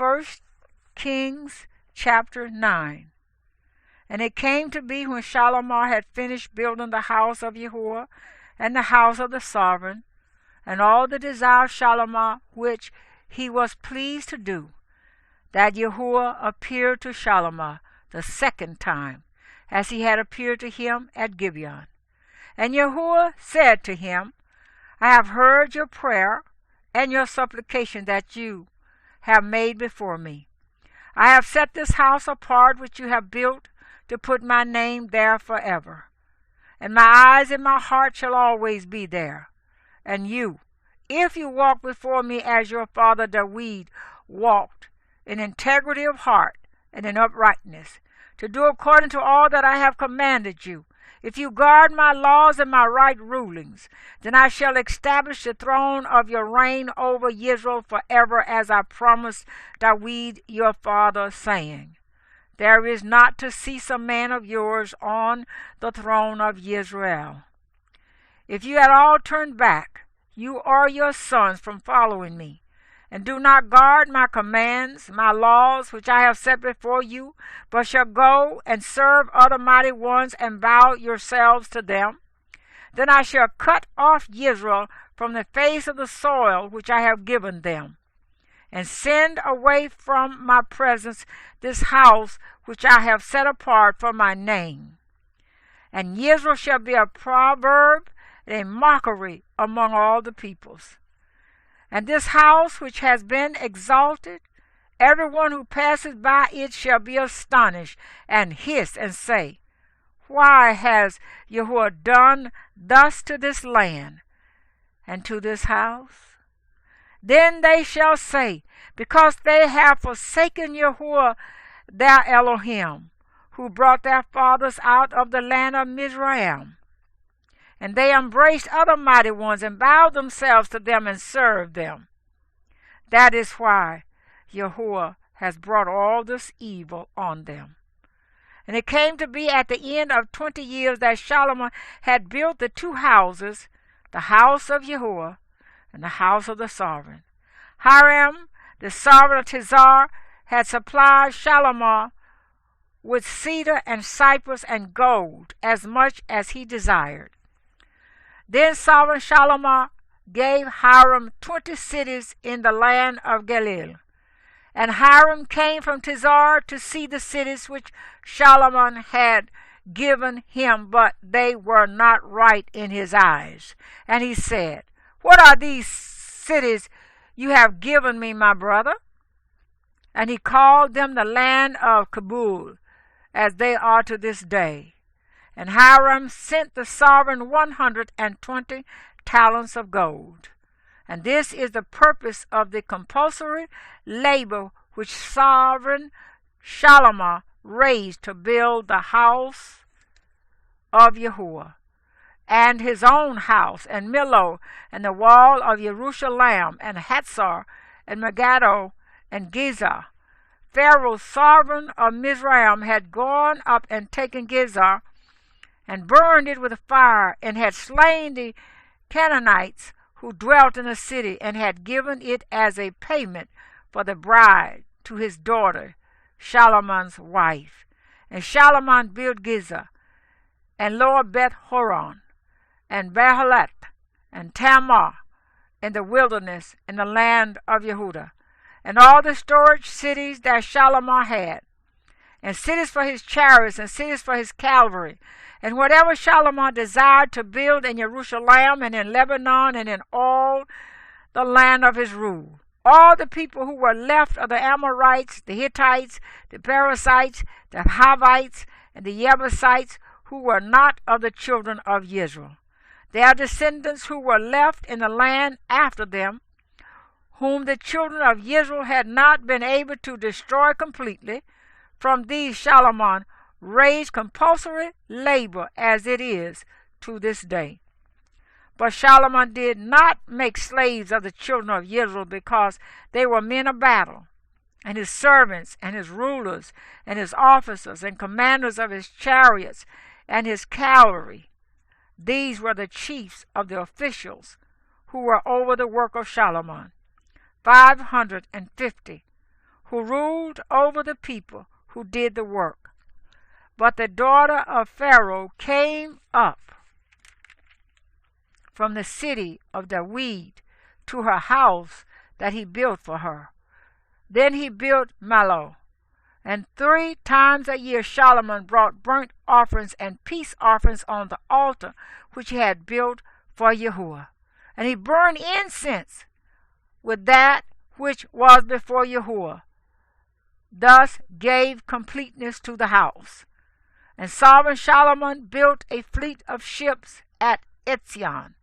1 Kings chapter 9. And it came to be when Shalomon had finished building the house of Yahuwah and the house of the sovereign, and all the desire of Shalomon which he was pleased to do, that Yahuwah appeared to Shalomon the second time, as he had appeared to him at Gibeon. And Yahuwah said to him, I have heard your prayer and your supplication that you have made before me. I have set this house apart which you have built to put my name there forever. And my eyes and my heart shall always be there. And you, if you walk before me as your father David walked, in integrity of heart and in uprightness, to do according to all that I have commanded you, if you guard my laws and my right rulings, then I shall establish the throne of your reign over Israel forever, as I promised David your father, saying, there is not to cease a man of yours on the throne of Israel. If you at all turn back, you or your sons, from following me, and do not guard my commands, my laws, which I have set before you, but shall go and serve other mighty ones and bow yourselves to them, then I shall cut off Israel from the face of the soil which I have given them, and send away from my presence this house which I have set apart for my name. And Israel shall be a proverb and a mockery among all the peoples. And this house which has been exalted, every one who passes by it shall be astonished, and hiss and say, why has Yahuwah done thus to this land and to this house? Then they shall say, because they have forsaken Yahuwah their Elohim, who brought their fathers out of the land of Mizraim. And they embraced other mighty ones and bowed themselves to them and served them. That is why Yahuwah has brought all this evil on them. And it came to be at the end of 20 years that Shalomon had built the two houses, the house of Yahuwah and the house of the sovereign. Hiram, the sovereign of Tizar, had supplied Shalomon with cedar and cypress and gold, as much as he desired. Then sovereign Shalomon gave Hiram 20 cities in the land of Galil. And Hiram came from Tizar to see the cities which Shalomon had given him, but they were not right in his eyes. And he said, what are these cities you have given me, my brother? And he called them the land of Kabul, as they are to this day. And Hiram sent the sovereign 120 talents of gold. And this is the purpose of the compulsory labor which sovereign Shalomon raised to build the house of Yahuwah, and his own house, and Millo, and the wall of Jerusalem, and Hatzor, and Megiddo, and Giza. Pharaoh, sovereign of Mizraim, had gone up and taken Giza, and burned it with fire, and had slain the Canaanites who dwelt in the city, and had given it as a payment for the bride to his daughter, Shalomon's wife. And Shalomon built Giza, and Lower Beth Horon, and Bahalat, and Tamar, in the wilderness, in the land of Yehudah, and all the storage cities that Shalomon had, and cities for his chariots, and cities for his cavalry, and whatever Shalomon desired to build in Jerusalem, and in Lebanon, and in all the land of his rule. All the people who were left of the Amorites, the Hittites, the Perizzites, the Hivites, and the Jebusites, who were not of the children of Israel. Their descendants who were left in the land after them, whom the children of Israel had not been able to destroy completely, from these Shalomon raised compulsory labor as it is to this day. But Shalomon did not make slaves of the children of Israel, because they were men of battle, and his servants, and his rulers, and his officers, and commanders of his chariots, and his cavalry. These were the chiefs of the officials who were over the work of Shalomon, 550, who ruled over the people who did the work. But the daughter of Pharaoh came up from the city of David to her house that he built for her. Then he built Millo, and 3 times a year Solomon brought burnt offerings and peace offerings on the altar which he had built for Yahuwah. And he burned incense with that which was before Yahuwah, thus gave completeness to the house. And sovereign Solomon built a fleet of ships at Etzion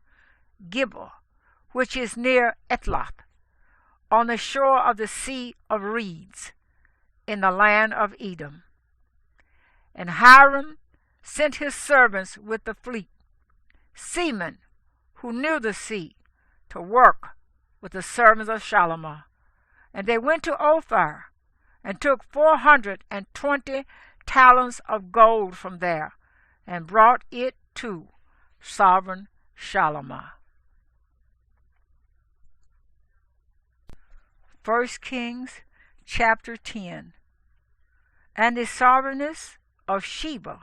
Gibor, which is near Etlath, on the shore of the Sea of Reeds, in the land of Edom. And Hiram sent his servants with the fleet, seamen who knew the sea, to work with the servants of Solomon. And they went to Ophir, and took 420 talents of gold from there, and brought it to sovereign Solomon. 1 Kings chapter 10. And the sovereigness of Sheba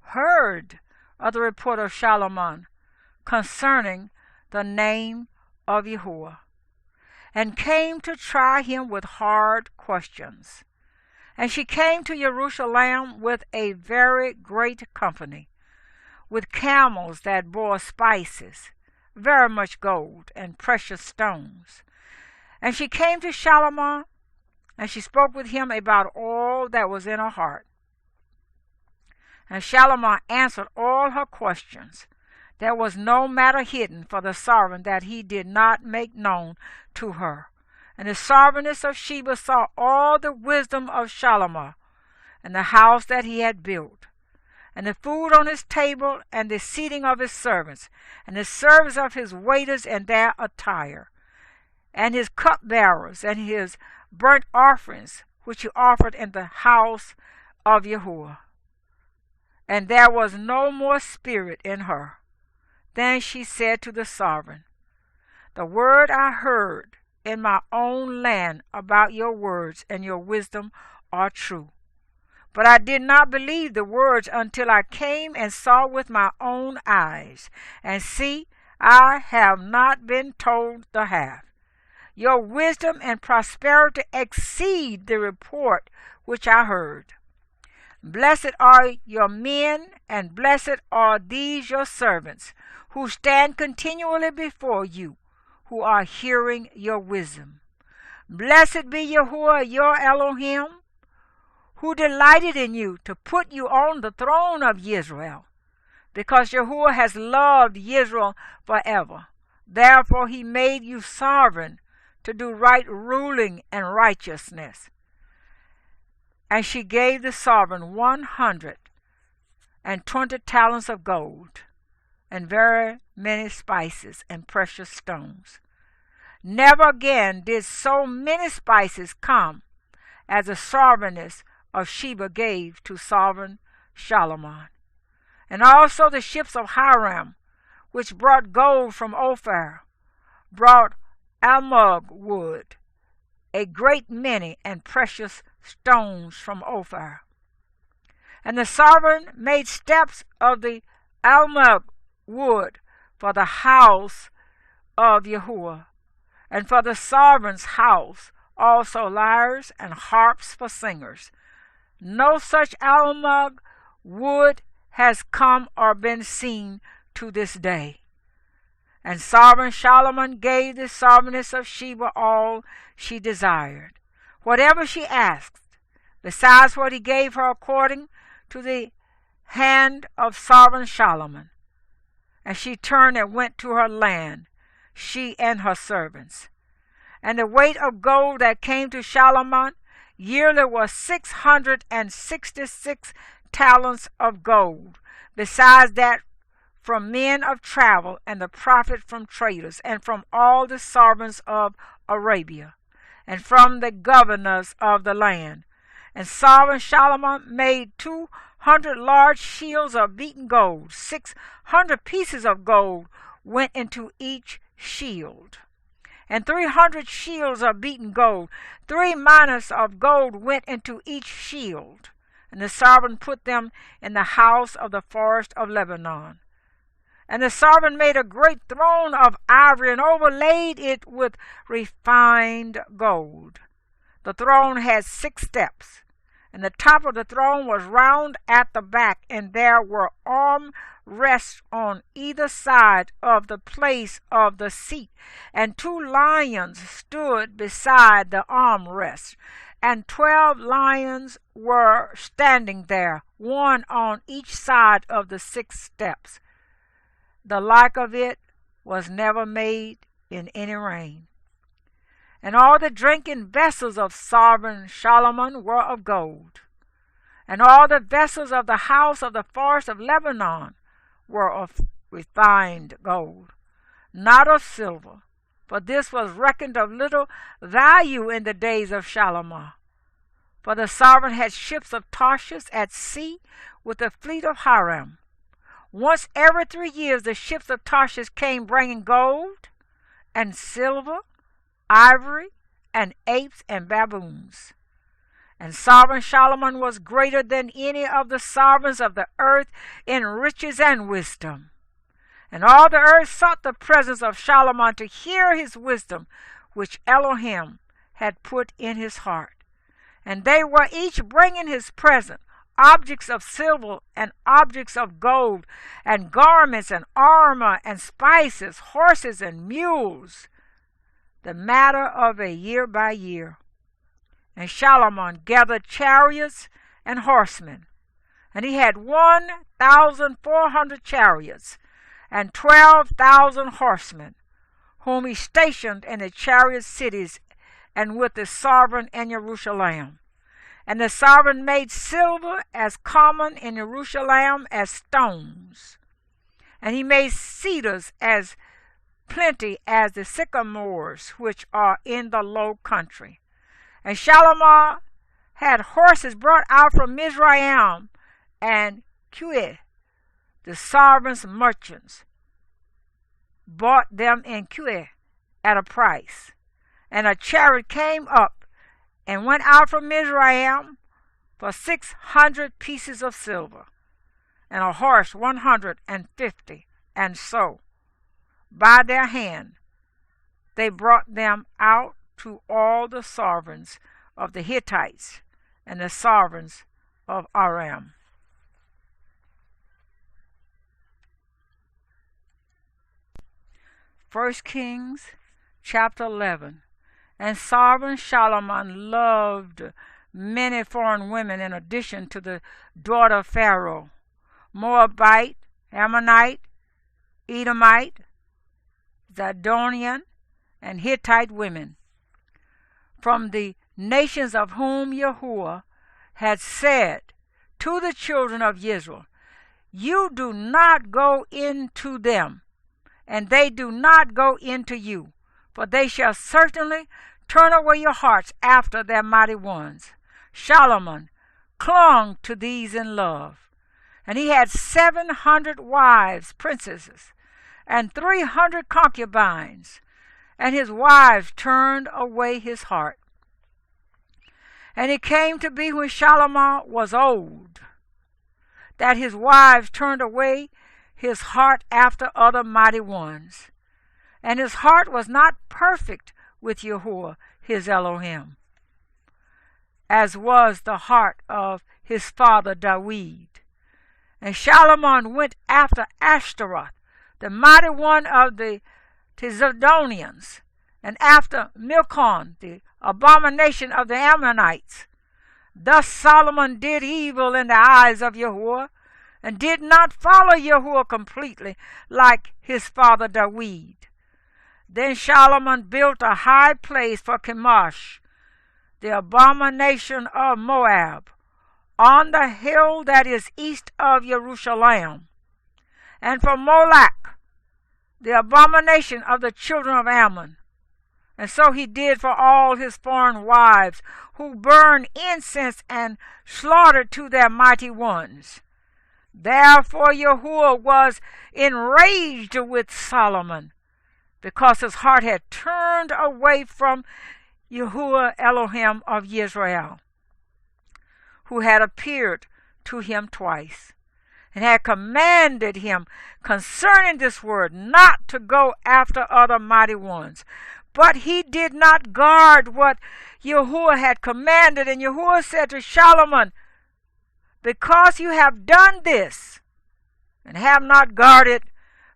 heard of the report of Solomon concerning the name of Yahuwah, and came to try him with hard questions. And she came to Jerusalem with a very great company, with camels that bore spices, very much gold, and precious stones. And she came to Solomon, and she spoke with him about all that was in her heart. And Solomon answered all her questions. There was no matter hidden for the sovereign that he did not make known to her. And the sovereigness of Sheba saw all the wisdom of Solomon, and the house that he had built, and the food on his table, and the seating of his servants, and the service of his waiters and their attire, and his cupbearers, and his burnt offerings, which he offered in the house of Yahuwah. And there was no more spirit in her. Then she said to the sovereign, The word I heard in my own land about your words and your wisdom are true. But I did not believe the words until I came and saw with my own eyes. And see, I have not been told the half. Your wisdom and prosperity exceed the report which I heard. Blessed are your men, and blessed are these your servants, who stand continually before you, who are hearing your wisdom. Blessed be Yahuwah your Elohim, who delighted in you to put you on the throne of Israel, because Yahuwah has loved Israel forever. Therefore he made you sovereign to do right ruling and righteousness. And she gave the sovereign 120 talents of gold, and very many spices and precious stones. Never again did so many spices come as the sovereignness of Sheba gave to sovereign Solomon. And also the ships of Hiram, which brought gold from Ophir, brought almug wood, a great many, and precious stones from Ophir. And the sovereign made steps of the almug wood for the house of Yahuwah, and for the sovereign's house also lyres and harps for singers. No such almug wood has come or been seen to this day. And sovereign Solomon gave the sovereigness of Sheba all she desired, whatever she asked, besides what he gave her according to the hand of sovereign Solomon. And she turned and went to her land, she and her servants. And the weight of gold that came to Solomon yearly was 666 talents of gold, besides that from men of travel, and the profit from traders, and from all the sovereigns of Arabia, and from the governors of the land. And sovereign Solomon made 200 large shields of beaten gold. 600 pieces of gold went into each shield. and 300 shields of beaten gold. 3 minas of gold went into each shield. And the sovereign put them in the house of the forest of Lebanon. And the sovereign made a great throne of ivory and overlaid it with refined gold. The throne had 6 steps, and the top of the throne was round at the back, and there were arm rests on either side of the place of the seat, and 2 lions stood beside the arm rests, and 12 lions were standing there, one on each side of the 6 steps. The like of it was never made in any reign. And all the drinking vessels of sovereign Solomon were of gold, and all the vessels of the house of the forest of Lebanon were of refined gold, not of silver, for this was reckoned of little value in the days of Solomon. For the sovereign had ships of Tarshish at sea with a fleet of Hiram. Once every 3 years the ships of Tarshish came bringing gold and silver, ivory, and apes and baboons. And sovereign Solomon was greater than any of the sovereigns of the earth in riches and wisdom. And all the earth sought the presence of Solomon to hear his wisdom, which Elohim had put in his heart. And they were each bringing his present, objects of silver and objects of gold, and garments and armor and spices, horses and mules, the matter of a year by year. And Solomon gathered chariots and horsemen, and he had 1,400 chariots and 12,000 horsemen, whom he stationed in the chariot cities and with the sovereign in Jerusalem. And the sovereign made silver as common in Jerusalem as stones, and he made cedars as plenty as the sycamores which are in the low country. And Solomon had horses brought out from Mizraim and Kueh. The sovereign's merchants bought them in Kueh at a price. And a chariot came up and went out from Mizraim for 600 pieces of silver, and a horse 150, and so by their hand they brought them out to all the sovereigns of the Hittites and the sovereigns of Aram. First Kings chapter 11. And sovereign Solomon loved many foreign women in addition to the daughter of Pharaoh, Moabite, Ammonite, Edomite, Zidonian, and Hittite women, from the nations of whom Yahuwah had said to the children of Israel, "You do not go into them, and they do not go into you, for they shall certainly turn away your hearts after their mighty ones." Solomon clung to these in love, and he had 700 wives, princesses, and 300 concubines, and his wives turned away his heart. And it came to be when Solomon was old, that his wives turned away his heart after other mighty ones, and his heart was not perfect with Yahuwah his Elohim, as was the heart of his father David. And Solomon went after Ashtaroth, the mighty one of the Zidonians, and after Milcom, the abomination of the Ammonites. Thus Solomon did evil in the eyes of Yahuwah, and did not follow Yahuwah completely like his father David. Then Solomon built a high place for Chemosh, the abomination of Moab, on the hill that is east of Jerusalem, and for Molech, the abomination of the children of Ammon. And so he did for all his foreign wives, who burned incense and slaughtered to their mighty ones. Therefore Yahuwah was enraged with Solomon, because his heart had turned away from Yahuwah Elohim of Israel, who had appeared to him twice, and had commanded him concerning this word not to go after other mighty ones. But he did not guard what Yahuwah had commanded, and Yahuwah said to Solomon, because you have done this, and have not guarded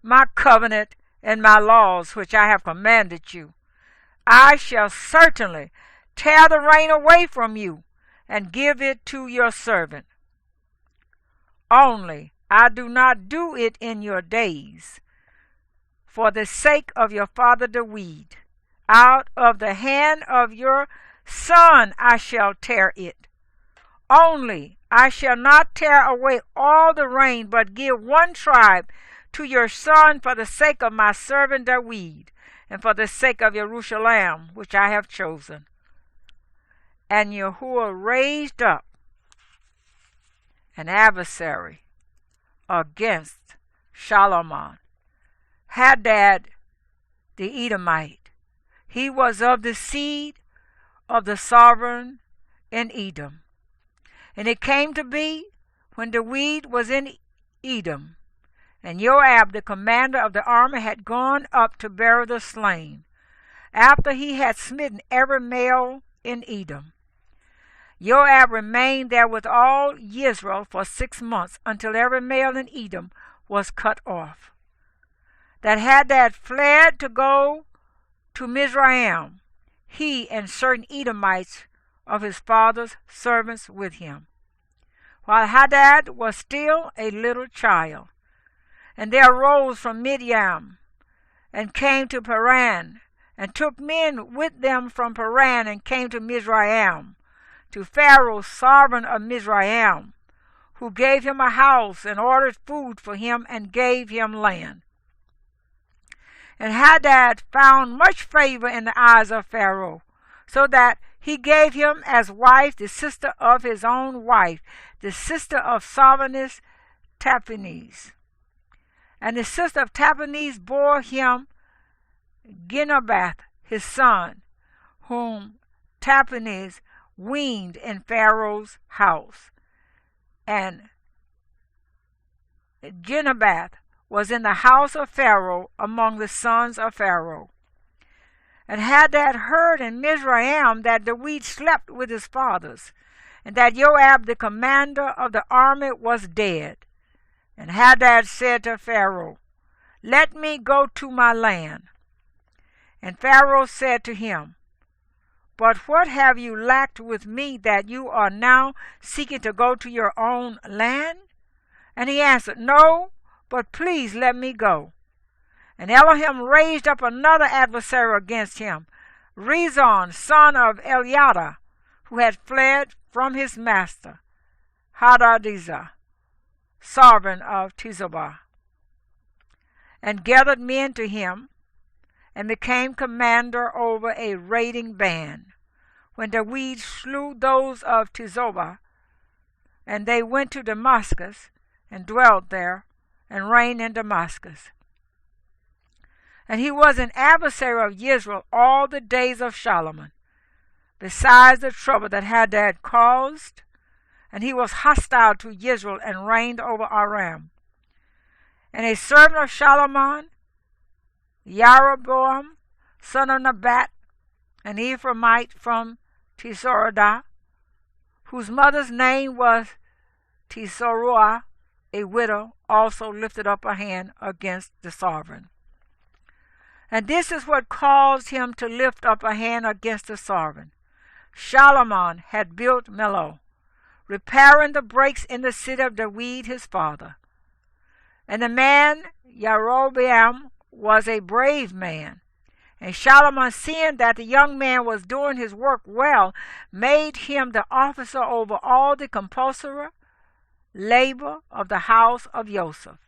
my covenant and my laws which I have commanded you, I shall certainly tear the rain away from you, and give it to your servant. Only I do not do it in your days, for the sake of your father David. Out of the hand of your son I shall tear it. Only I shall not tear away all the rain, but give one tribe to your son for the sake of my servant David, and for the sake of Jerusalem, which I have chosen. And Yahuwah raised up an adversary against Solomon, Hadad the Edomite. He was of the seed of the sovereign in Edom. And it came to be, when David was in Edom, and Joab the commander of the army had gone up to bury the slain, after he had smitten every male in Edom, Joab remained there with all Israel for 6 months, until every male in Edom was cut off. That Hadad fled to go to Mizraim, he and certain Edomites of his father's servants with him, while Hadad was still a little child. And they arose from Midian, and came to Paran, and took men with them from Paran, and came to Mizraim, to Pharaoh, sovereign of Mizraim, who gave him a house, and ordered food for him, and gave him land. And Hadad found much favor in the eyes of Pharaoh, so that he gave him as wife the sister of his own wife, the sister of Sovereigness Taphanes. And the sister of Taphanes bore him Genubath his son, whom Taphanes weaned in Pharaoh's house. And Genubath was in the house of Pharaoh among the sons of Pharaoh. And Hadad heard in Mizraim that David slept with his fathers, and that Joab the commander of the army was dead. And Hadad said to Pharaoh, let me go to my land. And Pharaoh said to him, but what have you lacked with me, that you are now seeking to go to your own land? And he answered, no, but please let me go. And Elohim raised up another adversary against him, Rezon, son of Eliada, who had fled from his master, Hadadezer, sovereign of Tizobah, and gathered men to him, and became commander over a raiding band. When David slew those of Tizobah, and they went to Damascus, and dwelt there, and reigned in Damascus. And he was an adversary of Israel all the days of Solomon, besides the trouble that Hadad caused, and he was hostile to Israel, and reigned over Aram. And a servant of Solomon, Jeroboam, son of Nebat, an Ephraimite from Tisoradah, whose mother's name was Tisoruah, a widow, also lifted up a hand against the sovereign. And this is what caused him to lift up a hand against the sovereign. Solomon had built Millo, repairing the breaks in the city of David his father. And the man Jeroboam was a brave man. And Solomon, seeing that the young man was doing his work well, made him the officer over all the compulsory labor of the house of Joseph.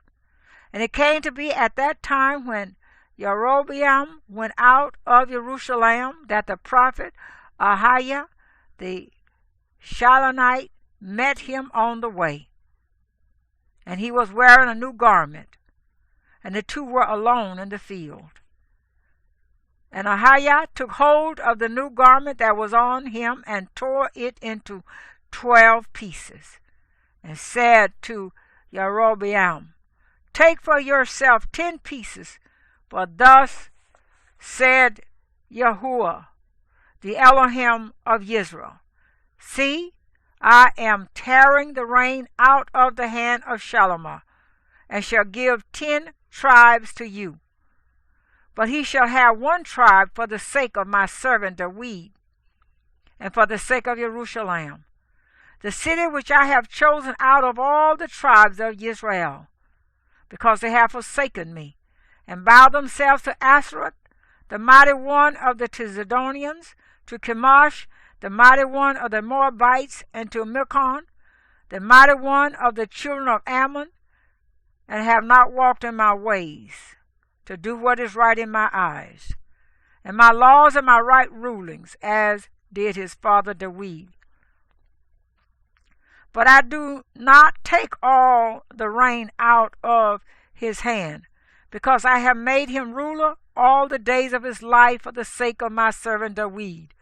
And it came to be at that time, when Jeroboam went out of Jerusalem, that the prophet Ahiah the Shilonite met him on the way. And he was wearing a new garment, and the two were alone in the field. And Ahiah took hold of the new garment that was on him and tore it into 12 pieces, and said to Jeroboam, Take for yourself 10 pieces, for thus said Yahuwah, the Elohim of Israel, See, I am tearing the reign out of the hand of Shalomah, and shall give 10 tribes to you. But he shall have 1 tribe for the sake of my servant David, and for the sake of Jerusalem, the city which I have chosen out of all the tribes of Israel, because they have forsaken me, and bowed themselves to Ashereth, the mighty one of the Zidonians, to Chemosh, the mighty one of the Moabites, and to Milcom, the mighty one of the children of Ammon, and have not walked in my ways, to do what is right in my eyes, and my laws and my right rulings, as did his father David. But I do not take all the reign out of his hand, because I have made him ruler all the days of his life for the sake of my servant David,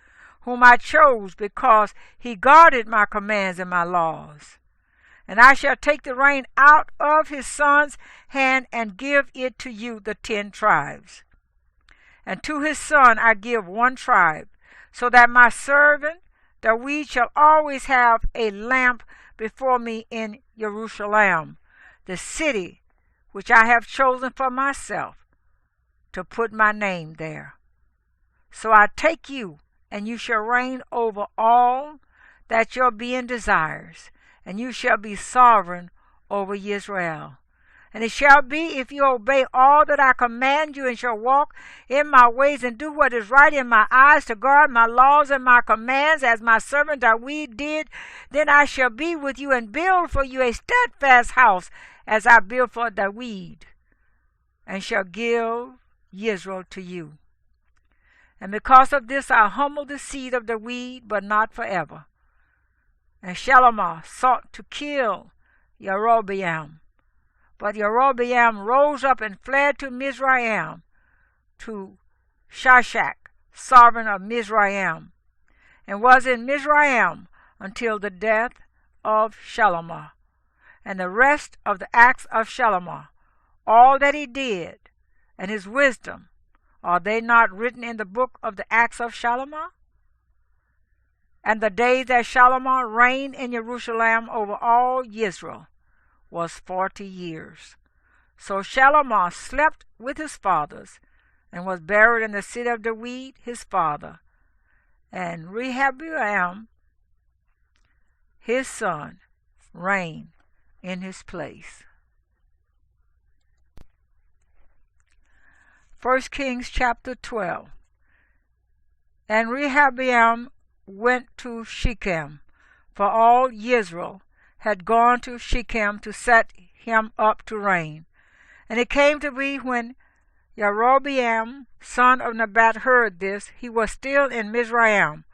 whom I chose because he guarded my commands and my laws. And I shall take the reign out of his son's hand and give it to you, the 10 tribes. And to his son I give 1 tribe, so that my servant David shall always have a lamp before me in Jerusalem, the city which I have chosen for myself, to put my name there. So I take you, and you shall reign over all that your being desires, and you shall be sovereign over Israel. And it shall be, if you obey all that I command you, and shall walk in my ways, and do what is right in my eyes, to guard my laws and my commands, as my servant David did, then I shall be with you, and build for you a steadfast house, as I built for David, and shall give Israel to you. And because of this I humble the seed of David, but not forever. And Shalomah sought to kill Jeroboam, but Jeroboam rose up and fled to Mizraim, to Shashak, sovereign of Mizraim, and was in Mizraim until the death of Shalomah. And the rest of the acts of Shalomah, all that he did, and his wisdom, are they not written in the book of the acts of Shalomah? And the days that Shalomah reigned in Jerusalem over all Israel was 40 years. So Shalomah slept with his fathers, and was buried in the city of David his father. And Rehoboam his son reigned in his place. 1 Kings chapter 12. And Rehoboam went to Shechem, for all Israel had gone to Shechem to set him up to reign. And it came to be, when Jeroboam son of Nebat heard this, he was still in Mizraim,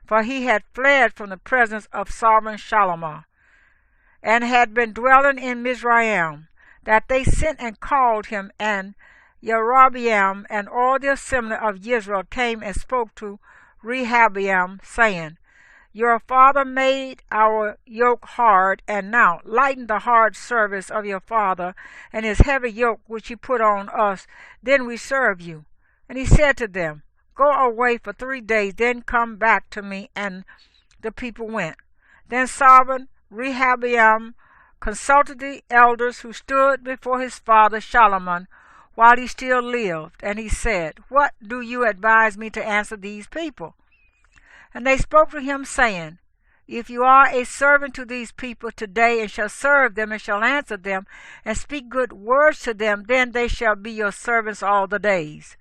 for he had fled from the presence of sovereign Shalomah, and had been dwelling in Mizraim, that they sent and called him. And Jeroboam and all the assembly of Israel came and spoke to Rehoboam, saying, Your father made our yoke hard, and now lighten the hard service of your father, and his heavy yoke which he put on us, then we serve you. And he said to them, Go away for 3 days, then come back to me. And the people went. Then sovereign Rehoboam consulted the elders who stood before his father Solomon while he still lived, and he said, What do you advise me to answer these people? And they spoke to him, saying, If you are a servant to these people today, and shall serve them, and shall answer them, and speak good words to them, then they shall be your servants all the days.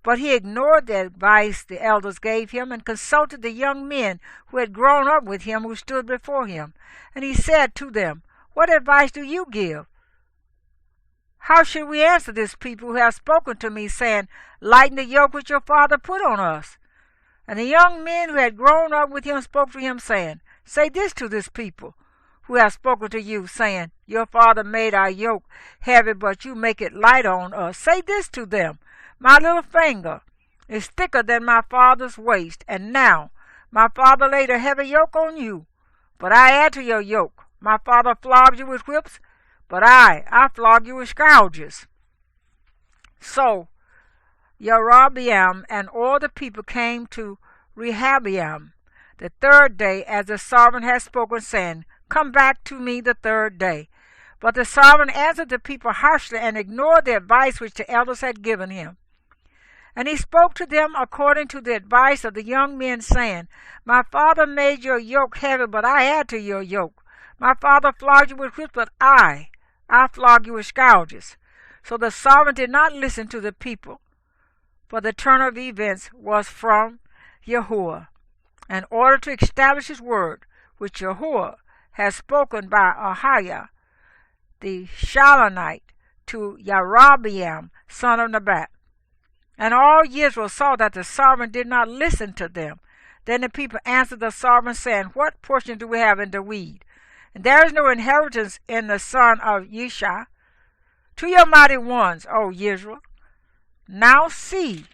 But he ignored the advice the elders gave him, and consulted the young men who had grown up with him, who stood before him. And he said to them, What advice do you give? How should we answer this people who have spoken to me, saying, Lighten the yoke which your father put on us? And the young men who had grown up with him spoke to him, saying, Say this to this people who have spoken to you, saying, Your father made our yoke heavy, but you make it light on us. Say this to them, My little finger is thicker than my father's waist. And now my father laid a heavy yoke on you, but I add to your yoke. My father flogged you with whips, but I flog you with scourges. So Jeroboam and all the people came to Rehabiam the third day, as the sovereign had spoken, saying, Come back to me the third day. But the sovereign answered the people harshly and ignored the advice which the elders had given him. And he spoke to them according to the advice of the young men, saying, My father made your yoke heavy, but I add to your yoke. My father flogged you with whips, but I flog you with scourges. So the sovereign did not listen to the people, for the turn of events was from Yahuwah, in order to establish his word, which Yahuwah has spoken by Ahiah the Shilonite to Jeroboam son of Nebat. And all Israel saw that the sovereign did not listen to them. Then the people answered the sovereign, saying, What portion do we have in the weed? And there is no inheritance in the son of Yishai. To your mighty ones, O Israel, now see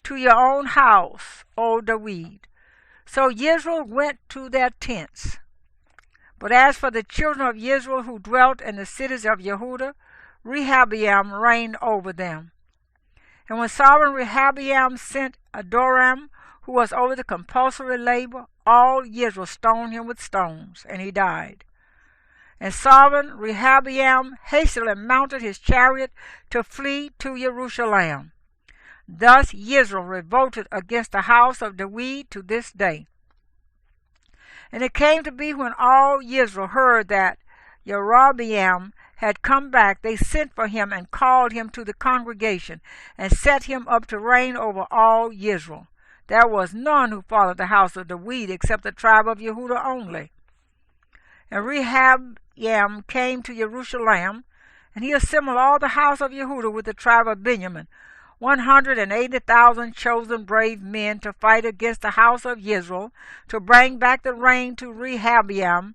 to your own house, O the weed. So Israel went to their tents. But as for the children of Israel who dwelt in the cities of Yehudah, Rehabiam reigned over them. And when sovereign Rehabiam sent Adoram, who was over the compulsory labor, all Israel stoned him with stones, and he died. And sovereign Rehabiam hastily mounted his chariot to flee to Jerusalem. Thus Israel revolted against the house of David to this day. And it came to be, when all Israel heard that Jeroboam had come back, they sent for him and called him to the congregation and set him up to reign over all Israel. There was none who followed the house of David except the tribe of Yehudah only. And Rehabiam came to Jerusalem, and he assembled all the house of Yehudah with the tribe of Benjamin, 180,000 chosen brave men, to fight against the house of Israel, to bring back the reign to Rehabiam,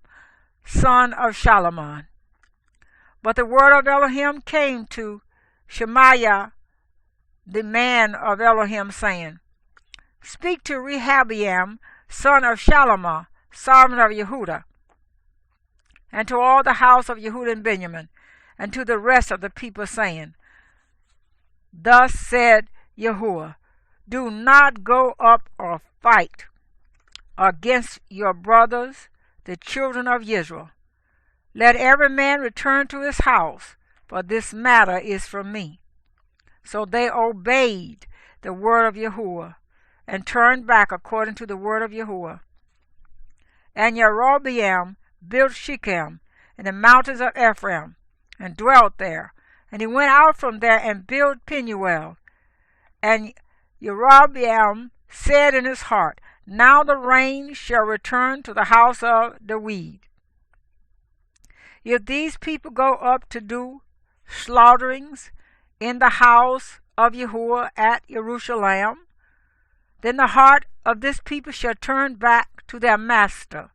son of Solomon. But the word of Elohim came to Shemaiah, the man of Elohim, saying, Speak to Rehabiam, son of Solomon, sovereign of Yehudah, and to all the house of Yehudah and Benjamin, and to the rest of the people, saying, Thus said Yahuwah, Do not go up or fight against your brothers, the children of Israel. Let every man return to his house, for this matter is from me. So they obeyed the word of Yahuwah, and turned back according to the word of Yahuwah. And Jeroboam built Shechem in the mountains of Ephraim, and dwelt there. And he went out from there and built Penuel. And Jeroboam said in his heart, Now the reign shall return to the house of David. If these people go up to do slaughterings in the house of Yahuwah at Jerusalem, then the heart of this people shall turn back to their master,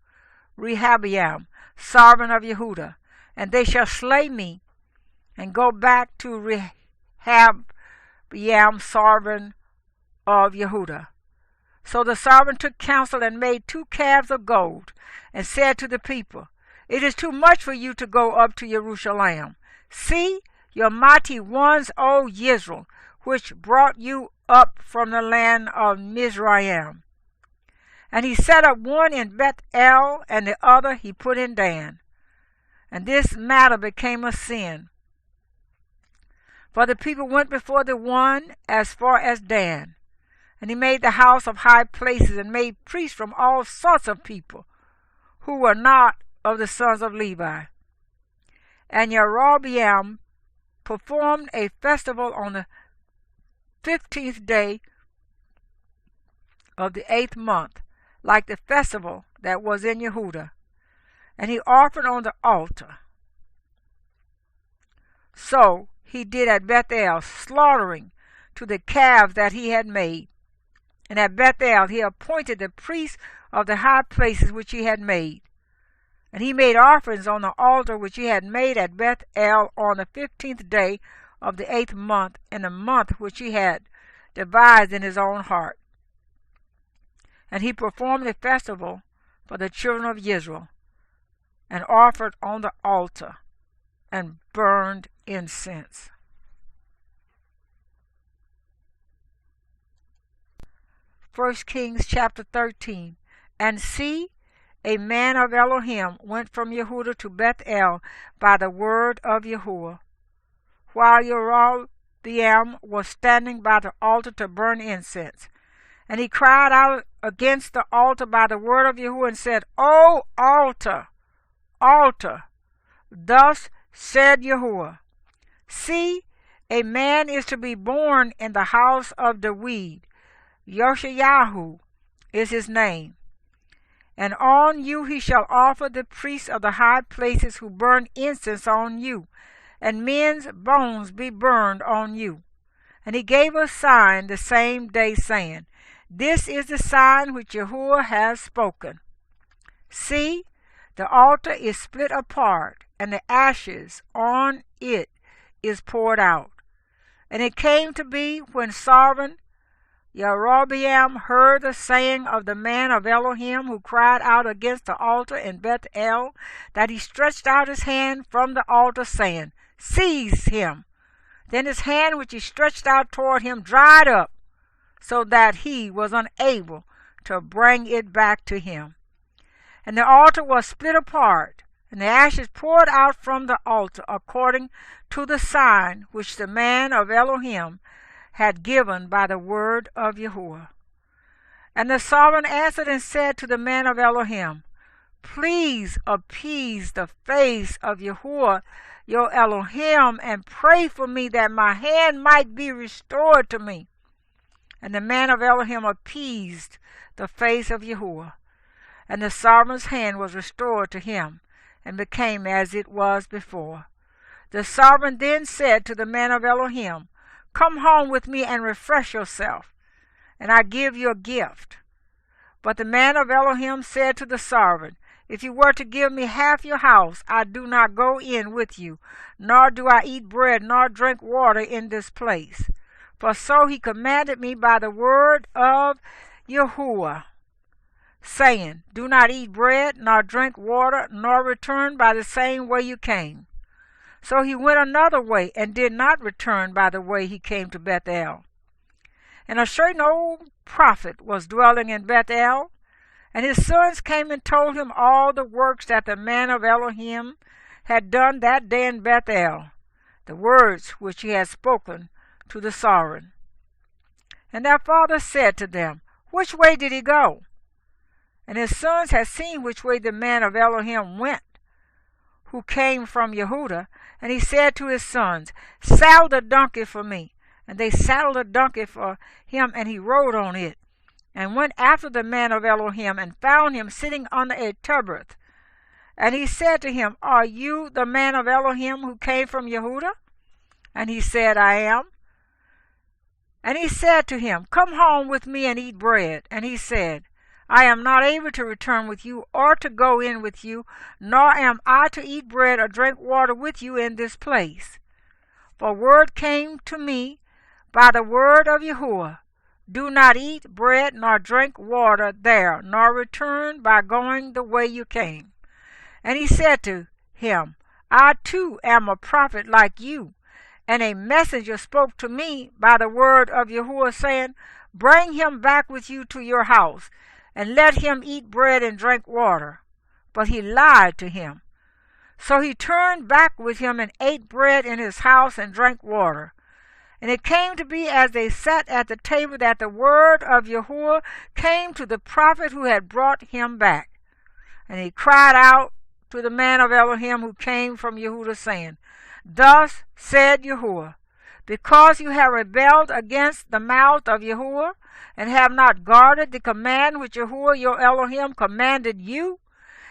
Rehabiam, sovereign of Yehudah, and they shall slay me, and go back to Rehabiam, sovereign of Yehudah. So the sovereign took counsel and made 2 calves of gold, and said to the people, It is too much for you to go up to Jerusalem. See, your mighty ones, O Israel, which brought you up from the land of Mizraim. And he set up one in Beth-el, and the other he put in Dan. And this matter became a sin. For the people went before the one as far as Dan. And he made the house of high places, and made priests from all sorts of people, who were not of the sons of Levi. And Jeroboam performed a festival on the 15th day of the 8th month, like the festival that was in Yehudah. And he offered on the altar. So he did at Beth-el, slaughtering to the calves that he had made. And at Beth-el he appointed the priests of the high places which he had made. And he made offerings on the altar which he had made at Beth-el on the 15th day of the 8th month, in the month which he had devised in his own heart. And he performed a festival for the children of Israel, and offered on the altar, and burned incense. First Kings chapter 13. And see, a man of Elohim went from Yehudah to Bethel by the word of Yahuwah, while Yerobeam was standing by the altar to burn incense. And he cried out against the altar by the word of Yahuwah and said, O altar, altar, thus said Yahuwah, see, a man is to be born in the house of David. Yoshayahu is his name. And on you he shall offer the priests of the high places who burn incense on you, and men's bones be burned on you. And he gave a sign the same day, saying, This is the sign which Yahuwah has spoken. See, the altar is split apart, and the ashes on it is poured out. And it came to be, when sovereign Yerobeam heard the saying of the man of Elohim who cried out against the altar in Bethel, that he stretched out his hand from the altar, saying, Seize him. Then his hand which he stretched out toward him dried up, so that he was unable to bring it back to him. And the altar was split apart, and the ashes poured out from the altar, according to the sign which the man of Elohim had given by the word of Yahuwah. And the sovereign answered and said to the man of Elohim, Please appease the face of Yahuwah your Elohim, and pray for me that my hand might be restored to me. And the man of Elohim appeased the face of Yahuwah, and the sovereign's hand was restored to him, and became as it was before. The sovereign then said to the man of Elohim, Come home with me and refresh yourself, and I give you a gift. But the man of Elohim said to the sovereign, If you were to give me half your house, I do not go in with you, nor do I eat bread, nor drink water in this place. For so he commanded me by the word of Yahuwah, saying, Do not eat bread, nor drink water, nor return by the same way you came. So he went another way, and did not return by the way he came to Bethel. And a certain old prophet was dwelling in Bethel, and his sons came and told him all the works that the man of Elohim had done that day in Bethel, the words which he had spoken to the sovereign. And their father said to them, Which way did he go? And his sons had seen which way the man of Elohim went, who came from Yehudah. And he said to his sons, Saddle the donkey for me. And they saddled a donkey for him, and he rode on it, and went after the man of Elohim, and found him sitting under a terebinth. And he said to him, Are you the man of Elohim who came from Yehudah? And he said, I am. And he said to him, Come home with me and eat bread. And he said, I am not able to return with you, or to go in with you, nor am I to eat bread or drink water with you in this place. For word came to me by the word of Yahuwah, Do not eat bread nor drink water there, nor return by going the way you came. And he said to him, I too am a prophet like you, and a messenger spoke to me by the word of Yahuwah, saying, Bring him back with you to your house, and let him eat bread and drink water. But he lied to him. So he turned back with him and ate bread in his house and drank water. And it came to be as they sat at the table that the word of Yahuwah came to the prophet who had brought him back. And he cried out to the man of Elohim who came from Yehudah, saying, Thus said Yahuwah, Because you have rebelled against the mouth of Yahuwah, and have not guarded the command which Yahuwah your Elohim commanded you,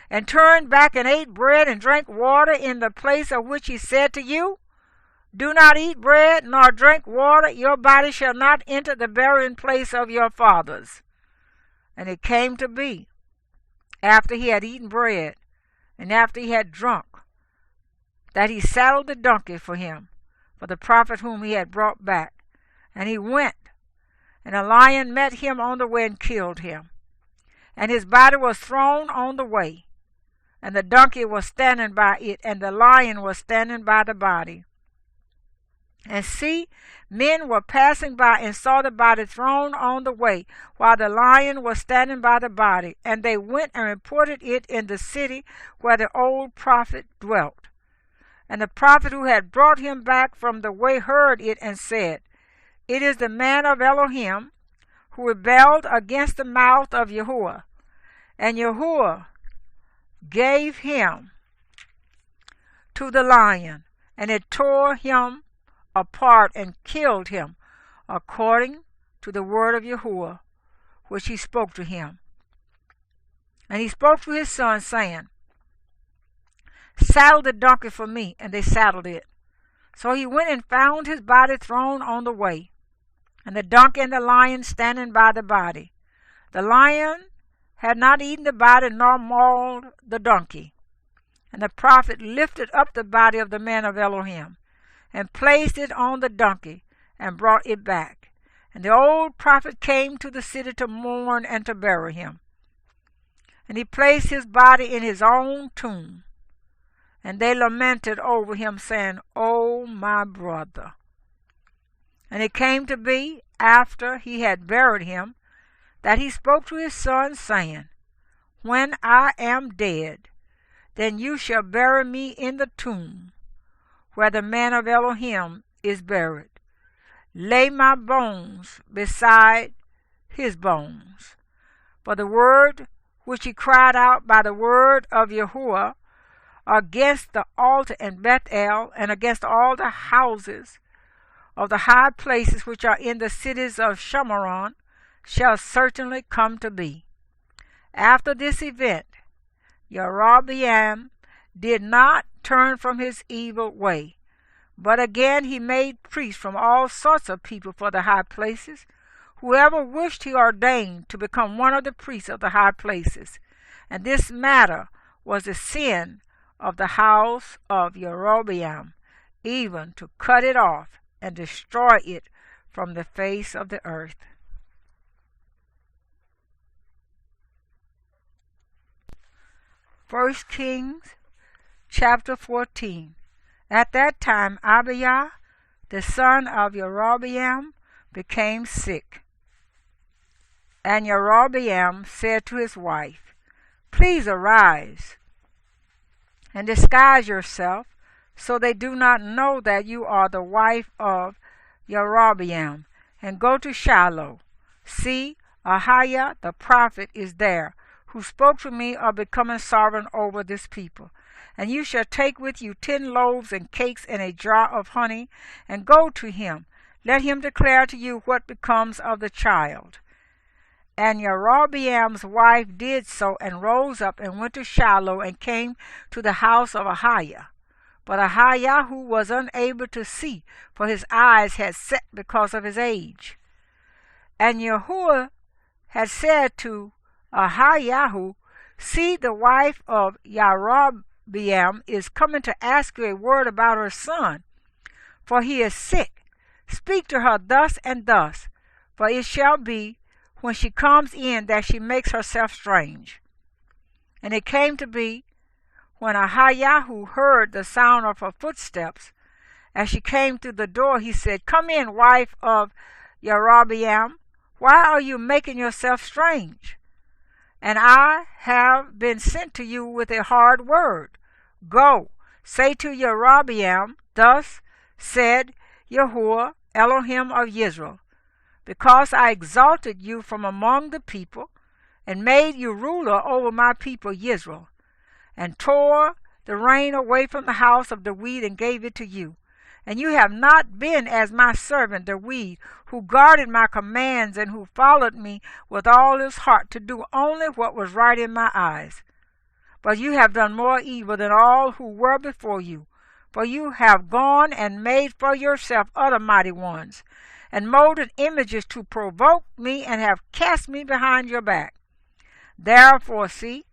and turned back and ate bread and drank water in the place of which he said to you, Do not eat bread nor drink water, your body shall not enter the burying place of your fathers. And it came to be, after he had eaten bread, and after he had drunk, that he saddled the donkey for him, for the prophet whom he had brought back. And he went And a lion met him on the way and killed him. And his body was thrown on the way. And the donkey was standing by it, and the lion was standing by the body. And see, men were passing by and saw the body thrown on the way, while the lion was standing by the body. And they went and reported it in the city where the old prophet dwelt. And the prophet who had brought him back from the way heard it and said, It is the man of Elohim who rebelled against the mouth of Yahuwah. And Yahuwah gave him to the lion, and it tore him apart and killed him, according to the word of Yahuwah, which he spoke to him. And he spoke to his son, saying, Saddle the donkey for me. And they saddled it. So he went and found his body thrown on the way, and the donkey and the lion standing by the body. The lion had not eaten the body nor mauled the donkey. And the prophet lifted up the body of the man of Elohim, and placed it on the donkey, and brought it back. And the old prophet came to the city to mourn and to bury him. And he placed his body in his own tomb. And they lamented over him, saying, O my brother. And it came to be, after he had buried him, that he spoke to his son, saying, When I am dead, then you shall bury me in the tomb where the man of Elohim is buried. Lay my bones beside his bones. For the word which he cried out by the word of Yahuwah against the altar in Bethel, and against all the houses of the high places which are in the cities of Shamaron, shall certainly come to be. After this event, Yerobeam did not turn from his evil way, but again he made priests from all sorts of people for the high places. Whoever wished he ordained to become one of the priests of the high places. And this matter was the sin of the house of Yerobeam, even to cut it off and destroy it from the face of the earth. First Kings chapter 14. At that time Abijah, the son of Yerobeam, became sick. And Yerobeam said to his wife, Please arise and disguise yourself, so they do not know that you are the wife of Yerobeam, and go to Shiloh. See, Ahiah the prophet is there, who spoke to me of becoming sovereign over this people. And you shall take with you 10 loaves and cakes and a jar of honey, and go to him. Let him declare to you what becomes of the child. And Yerobeam's wife did so, and rose up and went to Shiloh, and came to the house of Ahiah. But Ahiah was unable to see, for his eyes had set because of his age. And Yahuwah had said to Ahiah, See, the wife of Yerobeam is coming to ask you a word about her son, for he is sick. Speak to her thus and thus, for it shall be, when she comes in, that she makes herself strange. And it came to be, when Ahiah heard the sound of her footsteps, as she came through the door, he said, Come in, wife of Yerobeam. Why are you making yourself strange? And I have been sent to you with a hard word. Go, say to Yerobeam, Thus said Yahuwah, Elohim of Israel, because I exalted you from among the people, and made you ruler over my people Israel, and tore the rain away from the house of the weed and gave it to you. And you have not been as my servant the weed, who guarded my commands and who followed me with all his heart to do only what was right in my eyes. But you have done more evil than all who were before you, for you have gone and made for yourself other mighty ones, and molded images to provoke me, and have cast me behind your back. Therefore, see,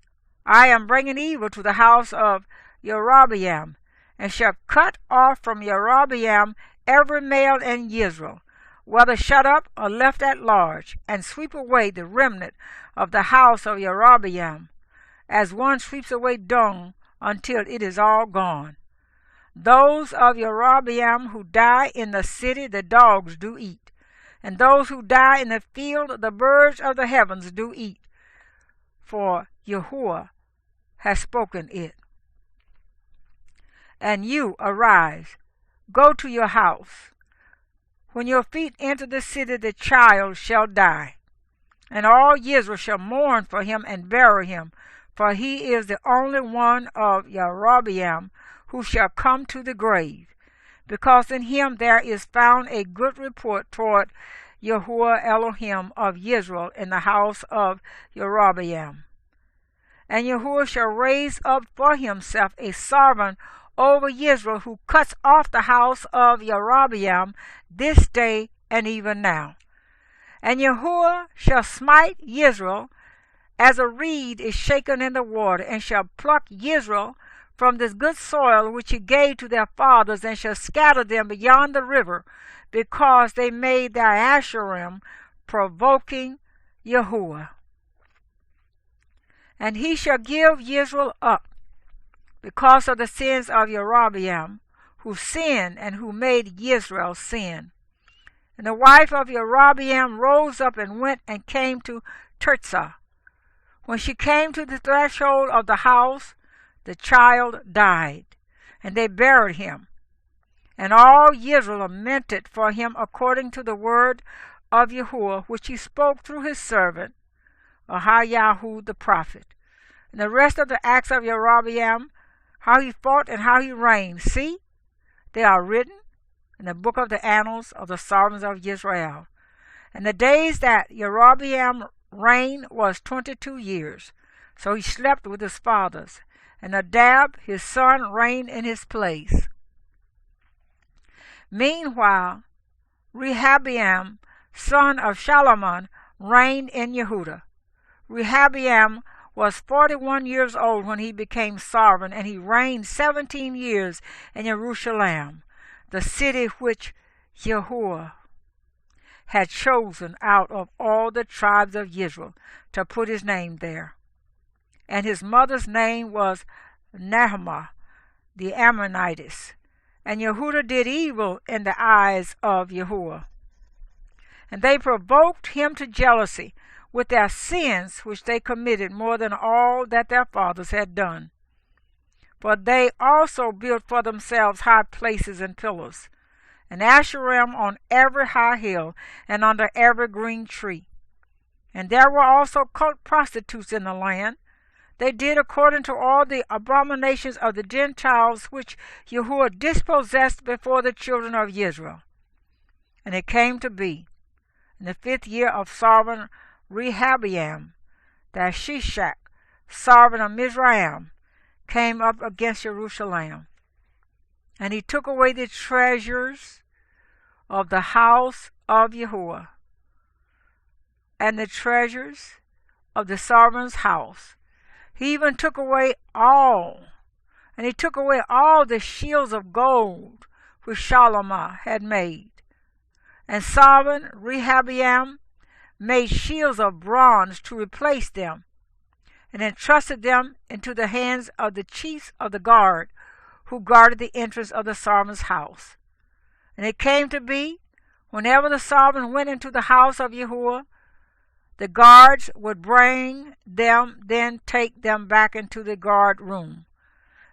I am bringing evil to the house of Yerobeam, and shall cut off from Yerobeam every male in Israel, whether shut up or left at large, and sweep away the remnant of the house of Jeroboam, as one sweeps away dung until it is all gone. Those of Jeroboam who die in the city the dogs do eat, and those who die in the field the birds of the heavens do eat, for Yahuwah has spoken it. And you, arise, go to your house. When your feet enter the city, the child shall die, and all Israel shall mourn for him and bury him, for he is the only one of Jeroboam who shall come to the grave, because in him there is found a good report toward Yahuwah Elohim of Israel in the house of Jeroboam. And Yahuwah shall raise up for himself a sovereign over Israel, who cuts off the house of Jeroboam this day and even now. And Yahuwah shall smite Israel as a reed is shaken in the water, and shall pluck Israel from this good soil which he gave to their fathers, and shall scatter them beyond the river, because they made their Asherim, provoking Yahuwah. And he shall give Israel up because of the sins of Jeroboam, who sinned and who made Israel sin. And the wife of Jeroboam rose up and went and came to Tirzah. When she came to the threshold of the house, the child died, and they buried him. And all Israel lamented for him according to the word of Yahuwah, which he spoke through his servant Ahayahu the prophet. And the rest of the acts of Jeroboam, how he fought and how he reigned, see, they are written in the book of the annals of the sovereigns of Israel. And the days that Jeroboam reigned was 22 years. So he slept with his fathers, and Nadab his son reigned in his place. Meanwhile, Rehabeam, son of Solomon, reigned in Yehudah. Rehabeam was 41 years old when he became sovereign, and he reigned 17 years in Jerusalem, the city which Yahuwah had chosen out of all the tribes of Israel to put his name there. And his mother's name was Nahumah the Ammonitess. And Yehudah did evil in the eyes of Yahuwah. And they provoked him to jealousy with their sins which they committed more than all that their fathers had done. For they also built for themselves high places and pillars, and Asherim on every high hill and under every green tree. And there were also cult prostitutes in the land. They did according to all the abominations of the Gentiles which Yahuwah dispossessed before the children of Israel. And it came to be, in the 5th year of sovereign Rehabeam, that Shishak, sovereign of Mizraim, came up against Jerusalem. And he took away the treasures of the house of Yahuwah, and the treasures of the sovereign's house. He even took away all, and he took away all the shields of gold which Shalomah had made. And sovereign Rehabeam made shields of bronze to replace them, and entrusted them into the hands of the chiefs of the guard, who guarded the entrance of the sovereign's house. And it came to be, whenever the sovereign went into the house of Yahuwah, the guards would bring them, then take them back into the guard room.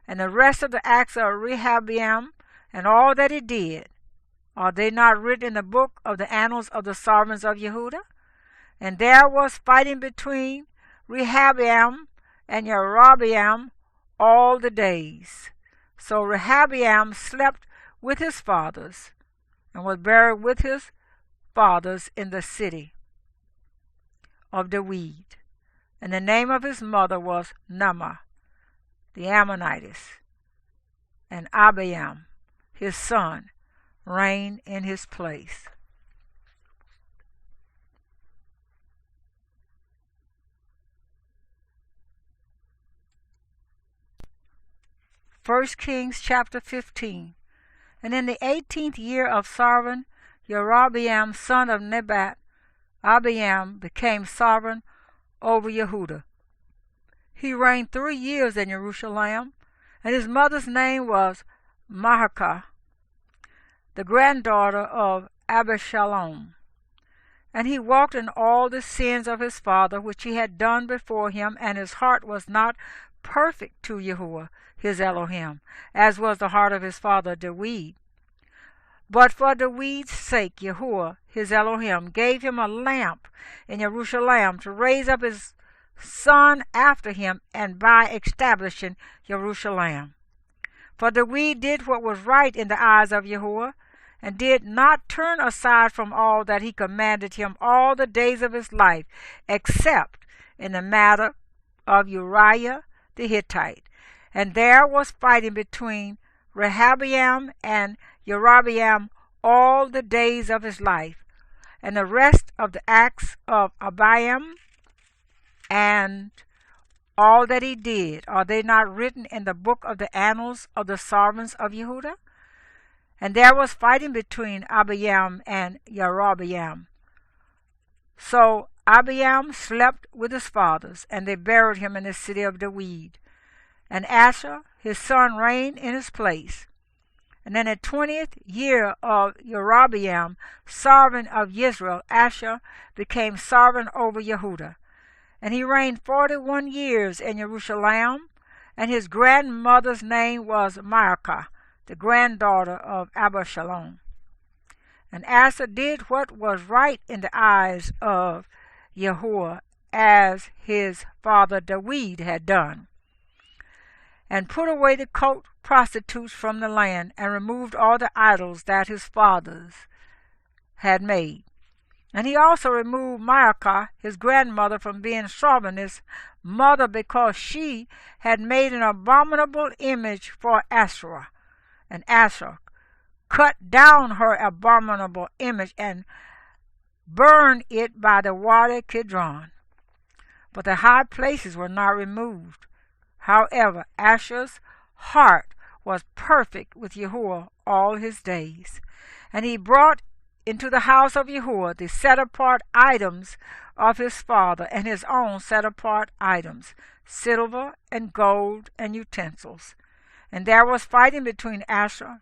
And the rest of the acts of Rehabeam and all that he did, are they not written in the book of the annals of the sovereigns of Yehudah? And there was fighting between Rehabeam and Jeroboam all the days. So Rehabeam slept with his fathers, and was buried with his fathers in the city of David. And the name of his mother was Naamah the Ammonitess. And Abiam, his son, reigned in his place. First Kings chapter 15. And in the 18th year of sovereign Jeroboam son of Nebat, Abiam, became sovereign over Yehudah. He reigned 3 years in Jerusalem, and his mother's name was Maacah, the granddaughter of Abishalom. And he walked in all the sins of his father, which he had done before him, and his heart was not perfect to Yahuwah his Elohim, as was the heart of his father David. But for David's sake Yahuwah his Elohim gave him a lamp in Jerusalem to raise up his son after him, and by establishing Jerusalem. For David did what was right in the eyes of Yahuwah, and did not turn aside from all that he commanded him all the days of his life, except in the matter of Uriah the Hittite. And there was fighting between Rehaboam and Jeroboam all the days of his life. And the rest of the acts of Abiam and all that he did, are they not written in the book of the annals of the sovereigns of Yehudah? And there was fighting between Abiam and Jeroboam. So Abiam slept with his fathers, and they buried him in the city of David. And Asa his son reigned in his place. And in the 20th year of Jeroboam, sovereign of Israel, Asa became sovereign over Yehudah. And he reigned 41 years in Jerusalem, and his grandmother's name was Maacah, the granddaughter of Abishalom. And Asa did what was right in the eyes of Yahuwah, as his father David had done, and put away the court prostitutes from the land, and removed all the idols that his fathers had made. And he also removed Maacah, his grandmother, from being Solomon's mother, because she had made an abominable image for Asherah. And Asher cut down her abominable image and burned it by the water Kidron. But the high places were not removed. However, Asher's heart was perfect with Yahuwah all his days. And he brought into the house of Yahuwah the set-apart items of his father, and his own set-apart items, silver and gold and utensils. And there was fighting between Asher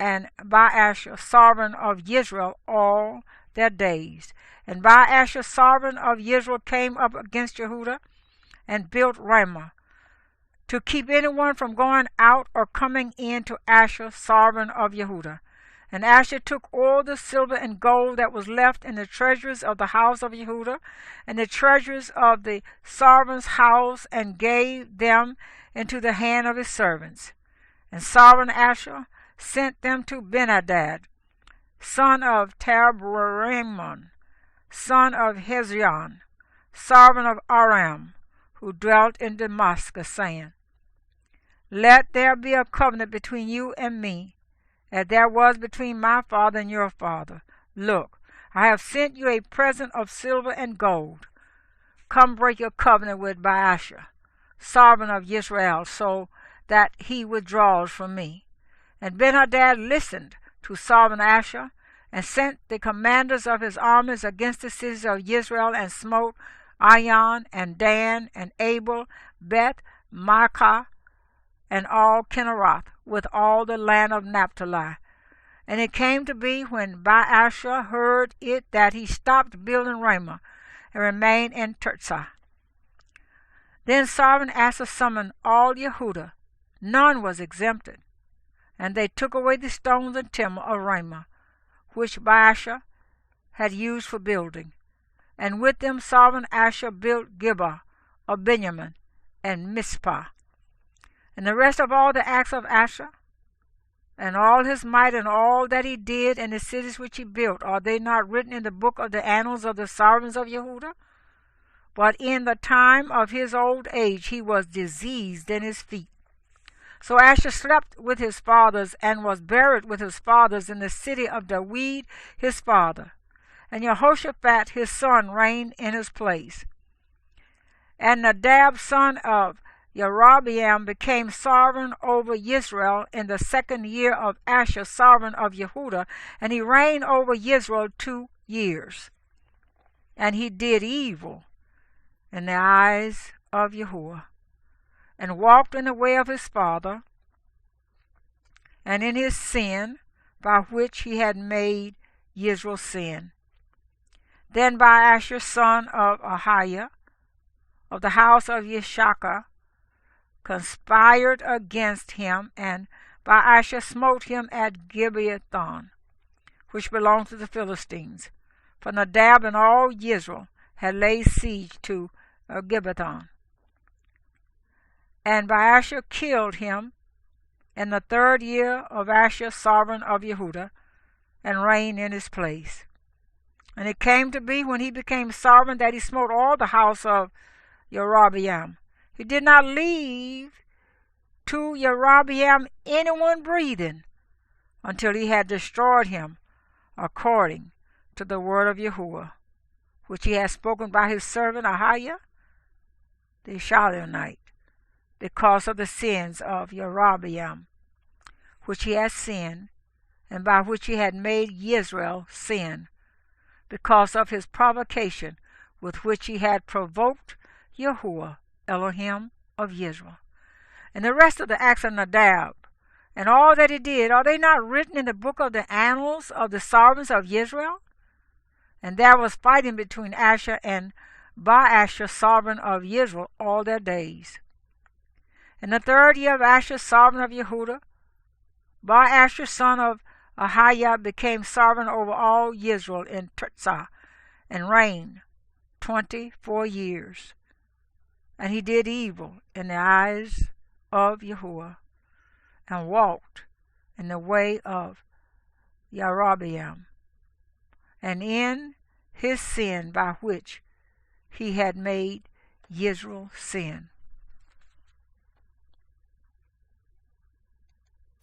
and Baasha, sovereign of Israel, all their days. And Baasha, sovereign of Israel, came up against Yehudah and built Ramah, to keep anyone from going out or coming in to Asher, sovereign of Yehudah. And Asher took all the silver and gold that was left in the treasuries of the house of Yehudah, and the treasuries of the sovereign's house, and gave them into the hand of his servants. And sovereign Asher sent them to Benhadad, son of Tabrammon, son of Hezion, sovereign of Aram, who dwelt in Damascus, saying, Let there be a covenant between you and me, as there was between my father and your father. Look, I have sent you a present of silver and gold. Come break your covenant with Baasha, sovereign of Israel, so that he withdraws from me. And Benhadad listened to sovereign Asher, and sent the commanders of his armies against the cities of Israel, and smote Aion, and Dan, and Abel, Beth, Maacah, and all Kinneroth, with all the land of Naphtali. And it came to be, when Baasha heard it, that he stopped building Ramah, and remained in Tirzah. Then sovereign Asa summoned all Yehudah, none was exempted, and they took away the stones and timber of Ramah, which Baasha had used for building. And with them sovereign Asher built Gibeah of Benjamin, and Mizpah. And the rest of all the acts of Asher, and all his might, and all that he did, and the cities which he built, are they not written in the book of the annals of the sovereigns of Yehudah? But in the time of his old age he was diseased in his feet. So Asher slept with his fathers, and was buried with his fathers in the city of David his father. And Jehoshaphat his son reigned in his place. And Nadab son of Jeroboam became sovereign over Israel in the 2nd year of Asa, sovereign of Yehudah, and he reigned over Israel 2 years. And he did evil in the eyes of Yahuwah, and walked in the way of his father, and in his sin, by which he had made Israel sin. Then Baasha, son of Ahiah, of the house of Yeshachar, conspired against him, and Baasha smote him at Gibeathon, which belonged to the Philistines. For Nadab and all Israel had laid siege to Gibeathon. And Baasha killed him in the 3rd year of Asa, sovereign of Yehudah, and reigned in his place. And it came to be, when he became sovereign, that he smote all the house of Jeroboam. He did not leave to Jeroboam anyone breathing, until he had destroyed him, according to the word of Yahuwah, which he had spoken by his servant Ahiah the Shilonite, because of the sins of Jeroboam, which he had sinned, and by which he had made Israel sin, because of his provocation with which he had provoked Yahuwah, Elohim of Israel. And the rest of the acts of Nadab, and all that he did, are they not written in the book of the annals of the sovereigns of Israel? And there was fighting between Asa and Baasha, sovereign of Israel, all their days. In the 3rd year of Asa, sovereign of Yehudah, Baasha, son of Ahiah, became sovereign over all Israel in Tirzah, and reigned 24 years. And he did evil in the eyes of Yahuwah, and walked in the way of Jeroboam, and in his sin by which he had made Israel sin.